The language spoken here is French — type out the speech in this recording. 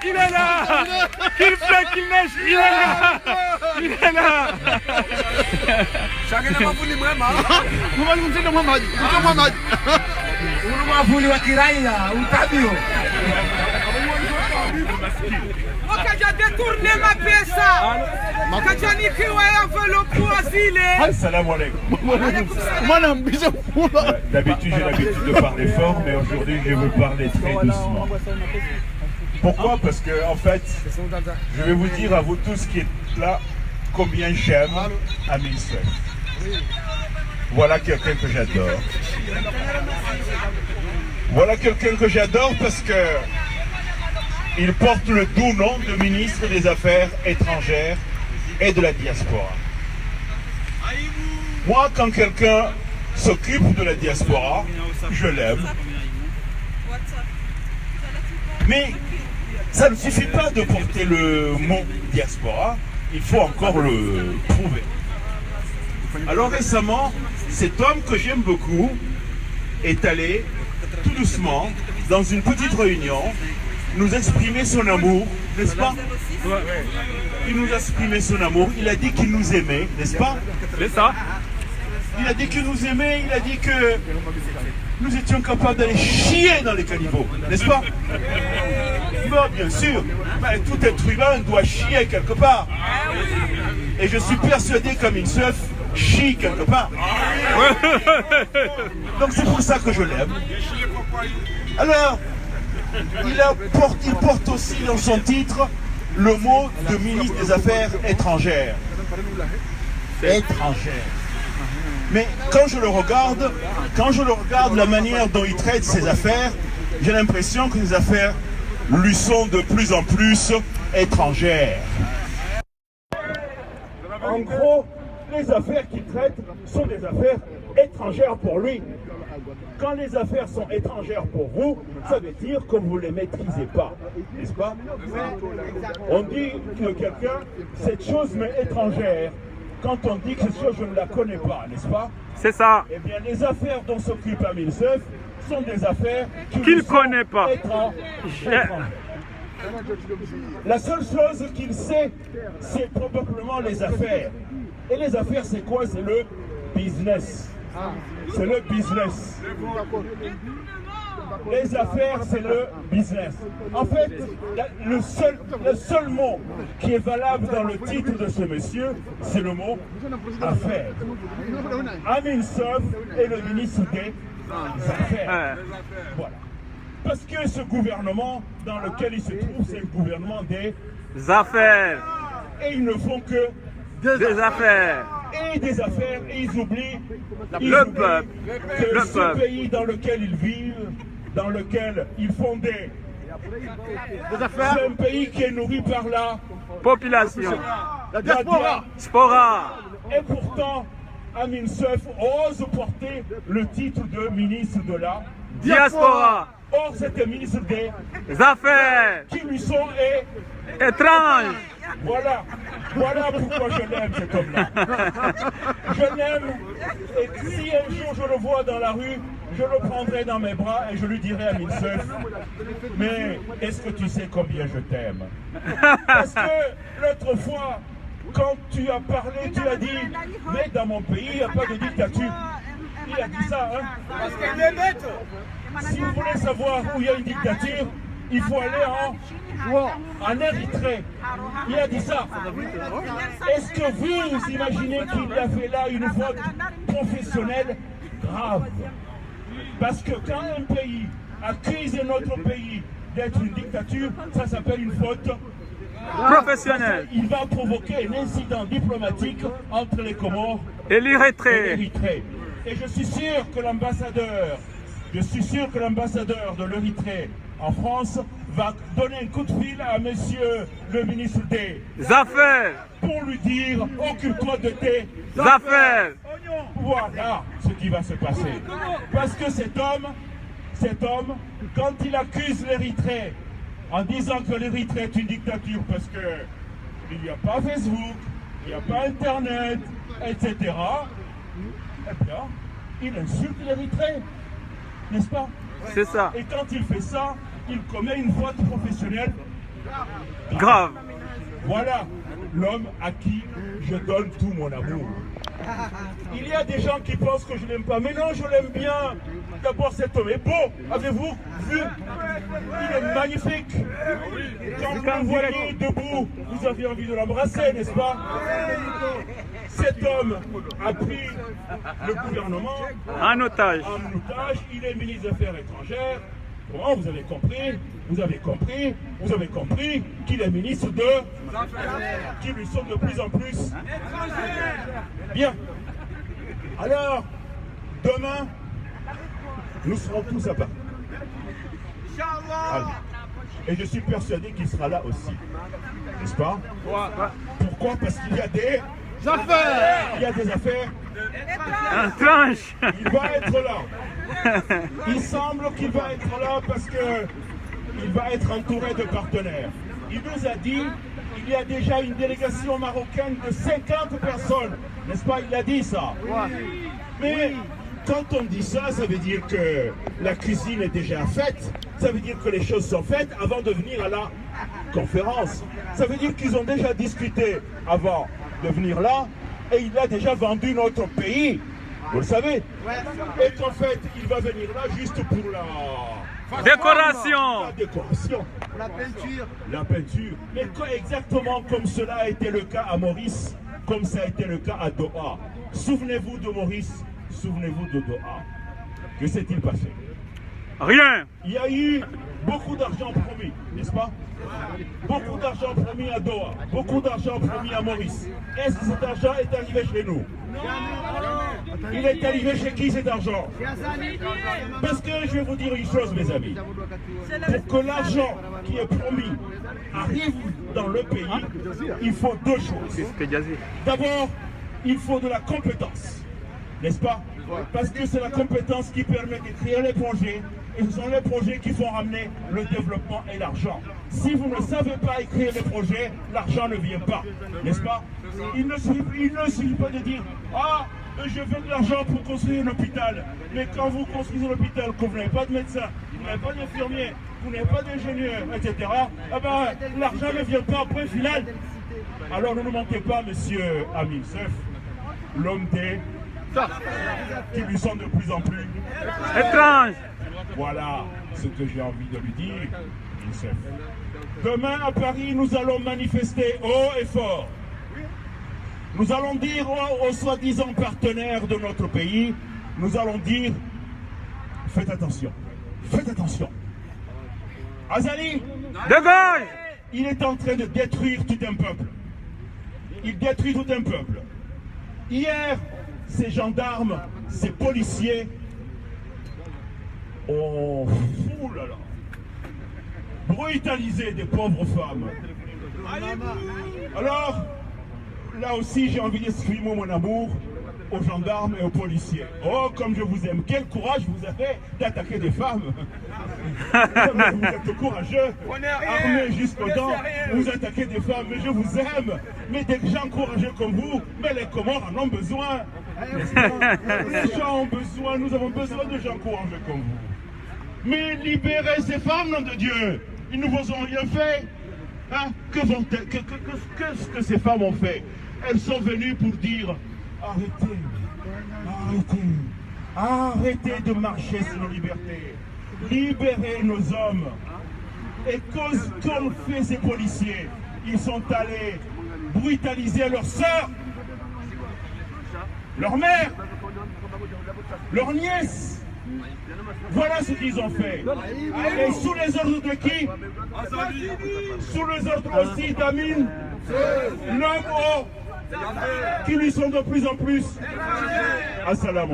qu'il est là. Qu'il pleut, qu'il neige, il est là. Il est là. Chacun n'a pas voulu vraiment. Vous allez vous dire Mohamed. Mohamed. On n'a pas voulu Wakiraï là. Où t'as vu? Ok, j'ai détourné ma pièce. Quand j'ai dit que je veux le coup asile. Assalamu alaikum. D'habitude, j'ai l'habitude de parler fort, mais aujourd'hui, je veux parler très doucement. Pourquoi? Parce que, en fait, je vais vous dire à vous tous qui êtes là combien j'aime Amin Seif. Voilà quelqu'un que j'adore. Voilà quelqu'un que j'adore parce que il porte le doux nom de ministre des Affaires étrangères et de la diaspora. Moi, quand quelqu'un s'occupe de la diaspora, je l'aime. Mais ça ne suffit pas de porter le mot diaspora, il faut encore le prouver. Alors récemment, cet homme que j'aime beaucoup est allé tout doucement dans une petite réunion nous exprimer son amour, n'est-ce pas? Il nous a exprimé son amour, il a dit qu'il nous aimait, n'est-ce pas? C'est ça. Il a dit qu'il nous aimait, il a dit que nous étions capables d'aller chier dans les caniveaux, n'est-ce pas? Bon, bien sûr, mais tout être humain doit chier quelque part. Et je suis persuadé qu'Amin Seif chie quelque part. Donc c'est pour ça que je l'aime. Alors, il porte aussi dans son titre le mot de ministre des Affaires étrangères. Étrangères. Mais quand je le regarde la manière dont il traite ses affaires, j'ai l'impression que ses affaires lui sont de plus en plus étrangères. En gros, les affaires qu'il traite sont des affaires étrangères pour lui. Quand les affaires sont étrangères pour vous, ça veut dire que vous ne les maîtrisez pas, n'est-ce pas? On dit que quelqu'un, cette chose m'est étrangère. Quand on dit que cette chose, je ne la connais pas, n'est-ce pas? C'est ça. Eh bien, les affaires dont s'occupe Amin Seif sont des affaires qu'il ne connaît pas. La seule chose qu'il sait, c'est probablement les affaires. Et les affaires, c'est quoi? C'est le business. C'est le business. Les affaires, c'est le business. En fait, le seul mot qui est valable dans le titre de ce monsieur, c'est le mot affaires. Amin Seif est le ministre des Affaires. Voilà. Parce que ce gouvernement dans lequel il se trouve, c'est le gouvernement des affaires. Et ils ne font que des affaires. Et des affaires, et ils oublient le peuple. Que ce pays dans lequel ils vivent, dans lequel ils font des affaires, c'est un pays qui est nourri par la population. La diaspora. Spora. Et pourtant, Amin Seif ose porter le titre de ministre de la diaspora. Or, c'est un ministre des affaires qui lui sont étranges. Voilà pourquoi je l'aime, cet homme-là. Je l'aime, et si un jour je le vois dans la rue, je le prendrai dans mes bras et je lui dirai à Amin Seif, mais est-ce que tu sais combien je t'aime? Parce que l'autre fois, quand tu as parlé, tu as dit, mais dans mon pays, il n'y a pas de dictature. Il a dit ça, hein? Parce qu'elle est bête. Si vous voulez savoir où il y a une dictature, il faut aller en Érythrée. Il a dit ça. Est-ce que vous imaginez qu'il a fait là une faute professionnelle grave? Parce que quand un pays accuse un autre pays d'être une dictature, ça s'appelle une faute professionnelle. Il va provoquer un incident diplomatique entre les Comores et l'Érythrée. Et je suis sûr que l'ambassadeur de l'Érythrée en France va donner un coup de fil à monsieur le ministre des Affaires pour lui dire occupe-toi de tes affaires. Voilà ce qui va se passer. Parce que cet homme, quand il accuse l'Érythrée en disant que l'Érythrée est une dictature parce que il n'y a pas Facebook, il n'y a pas Internet, etc. Eh bien, il insulte l'Érythrée, n'est-ce pas? C'est ça. Et quand il fait ça, il commet une faute professionnelle Grave. Voilà l'homme à qui je donne tout mon amour. Il y a des gens qui pensent que je l'aime pas, mais non, je l'aime bien. D'abord, cet homme est beau. Avez-vous vu? Il est magnifique. Quand vous le voyez debout, vous avez envie de l'embrasser, n'est-ce pas? Cet homme a pris le gouvernement En otage. en otage. Il est ministre des Affaires étrangères. Comment vous avez compris? Vous avez compris? Vous avez compris qu'il est ministre de... qui lui sont de plus en plus... Bien. Alors, demain, nous serons tous à Paris. Allez. Et je suis persuadé qu'il sera là aussi. N'est-ce pas? Pourquoi? Parce qu'il y a des... affaires. Il y a des affaires. Un tranche. Il va être là. Il semble qu'il va être là parce que il va être entouré de partenaires. Il nous a dit qu'il y a déjà une délégation marocaine de 50 personnes. N'est-ce pas? Il a dit ça. Mais quand on dit ça, ça veut dire que la cuisine est déjà faite. Ça veut dire que les choses sont faites avant de venir à la conférence. Ça veut dire qu'ils ont déjà discuté avant de venir là et il a déjà vendu notre pays. Vous le savez? Et qu'en fait, il va venir là juste pour la Décoration. La décoration. La peinture. La peinture. Mais exactement comme cela a été le cas à Maurice, comme ça a été le cas à Doha. Souvenez-vous de Maurice, souvenez-vous de Doha. Que s'est-il passé? Rien. Il y a eu beaucoup d'argent promis, n'est-ce pas? Beaucoup d'argent promis à Doha, beaucoup d'argent promis à Maurice. Est-ce que cet argent est arrivé chez nous? Il est arrivé chez qui cet argent? Parce que je vais vous dire une chose, mes amis. Pour que l'argent qui est promis arrive dans le pays, il faut deux choses. D'abord, il faut de la compétence, n'est-ce pas? Parce que c'est la compétence qui permet d'écrire les projets. Et ce sont les projets qui font ramener le développement et l'argent. Si vous ne savez pas écrire les projets, l'argent ne vient pas, n'est-ce pas? Il ne suffit pas de dire « Ah, je veux de l'argent pour construire un hôpital ». Mais quand vous construisez un hôpital, que vous n'avez pas de médecin, vous n'avez pas d'infirmier, vous n'avez pas d'ingénieur, etc., eh ben, l'argent ne vient pas au point final. Alors ne nous manquez pas, monsieur Amin Seif, l'homme des... qui lui sont de plus en plus... Étrange. Voilà ce que j'ai envie de lui dire, Youssef. Demain à Paris, nous allons manifester haut et fort. Nous allons dire aux soi-disant partenaires de notre pays, nous allons dire, faites attention, faites attention. Azali, Dégage. il est en train de détruire tout un peuple. Il détruit tout un peuple. Hier, ces gendarmes, ces policiers, oh, fou là là, brutaliser des pauvres femmes. Alors, là aussi, j'ai envie d'exprimer mon amour aux gendarmes et aux policiers. Oh, comme je vous aime. Quel courage vous avez d'attaquer des femmes. Vous êtes courageux, armés jusqu'aux dents, vous attaquez des femmes, mais je vous aime. Mais des gens courageux comme vous, mais les Comores en ont besoin. Les gens ont besoin, nous avons besoin de gens courageux comme vous. Mais libérez ces femmes, nom de Dieu. Ils ne vous ont rien fait. Hein? Qu'est-ce que ces femmes ont fait? Elles sont venues pour dire arrêtez, arrêtez, arrêtez de marcher sur nos libertés. Libérez nos hommes. Et qu'ont fait ces policiers? Ils sont allés brutaliser leur sœur, leur mère, leur nièce. Voilà ce qu'ils ont fait. Et sous les ordres de qui? Sous les ordres aussi d'Amin, l'homme qui lui sont de plus en plus. Assalamu.